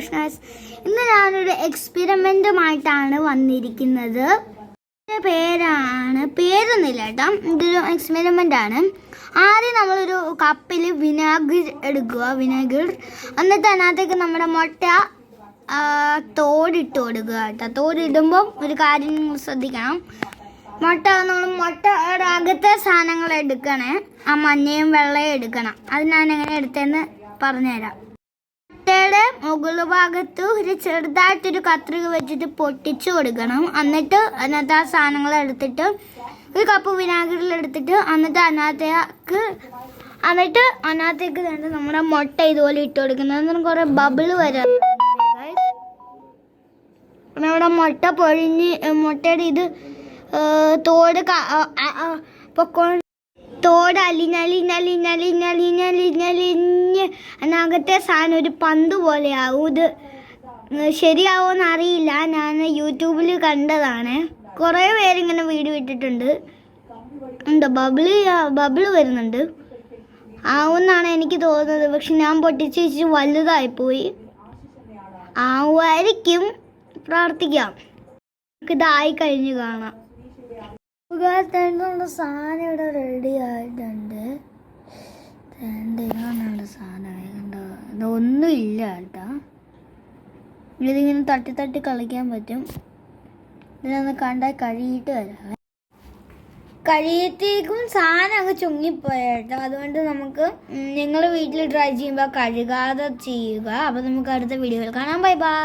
കൃഷ്ണാസ്. ഇന്ന് ഞാനൊരു എക്സ്പെരിമെൻറ്റുമായിട്ടാണ് വന്നിരിക്കുന്നത്. പേരൊന്നുമില്ല കേട്ടോ, ഇതൊരു എക്സ്പെരിമെൻ്റ് ആണ്. ആദ്യം നമ്മളൊരു കപ്പിൽ വിനാഗിർ എടുക്കുക, എന്നിട്ട് അതിനകത്തേക്ക് നമ്മുടെ മുട്ട തോടിട്ട് കൊടുക്കുക കേട്ടോ. തോടിടുമ്പം ഒരു കാര്യം ശ്രദ്ധിക്കണം, മുട്ടയുടെ അകത്തെ സാധനങ്ങൾ എടുക്കണേ, ആ മഞ്ഞയും വെള്ളയും എടുക്കണം. അത് ഞാൻ എങ്ങനെ എടുത്തതെന്ന് പറഞ്ഞുതരാം. മുട്ടയുടെ മുകൾ ഭാഗത്ത് ഒരു ചെറുതായിട്ടൊരു കത്രിക വെച്ചിട്ട് പൊട്ടിച്ചു കൊടുക്കണം. എന്നിട്ട് അതിനകത്ത് ആ സാധനങ്ങൾ എടുത്തിട്ട് ഒരു കപ്പ് വിനാഗിരിലെടുത്തിട്ട് അതിനകത്തേക്ക് വേണ്ട നമ്മുടെ മുട്ട ഇതുപോലെ ഇട്ട് കൊടുക്കുന്നത്. എന്നിട്ട് കുറേ ബബിള് വരാം. നമ്മുടെ മുട്ട മുട്ടയുടെ ഇത് തോട് അലിഞ്ഞ് അതിനകത്തെ സാധനം ഒരു പന്ത് പോലെയാവും. ഇത് ശരിയാവുമെന്ന് അറിയില്ല, ഞാൻ യൂട്യൂബിൽ കണ്ടതാണ്. കുറേ പേരിങ്ങനെ വീഡിയോ ഇട്ടിട്ടുണ്ട്. എന്താ ബബിള് വരുന്നുണ്ട്, ആവുമെന്നാണ് എനിക്ക് തോന്നുന്നത്. പക്ഷെ ഞാൻ പൊട്ടിച്ച് വെച്ച് വലുതായിപ്പോയി. ആവുമായിരിക്കും, പ്രാർത്ഥിക്കാം. ഇതായി കഴിഞ്ഞ് കാണാം. സാധനം ഇവിടെ റെഡി ആയിട്ടുണ്ട്. സാധനം ഇതൊന്നുമില്ല കേട്ടോ. ഇതിങ്ങനെ തട്ടി കളിക്കാൻ പറ്റും. ഇതിനൊന്ന് കണ്ടാൽ കഴുകിയിട്ട് വരാം. കഴിയത്തേക്കും സാധനം അങ്ങ് ചുങ്ങിപ്പോയ കേട്ടോ. അതുകൊണ്ട് നിങ്ങൾ വീട്ടിൽ ട്രൈ ചെയ്യുമ്പോൾ കഴുകാതെ ചെയ്യുക. അപ്പോൾ നമുക്ക് അടുത്ത വീഡിയോയിൽ കാണാം. Bye bye.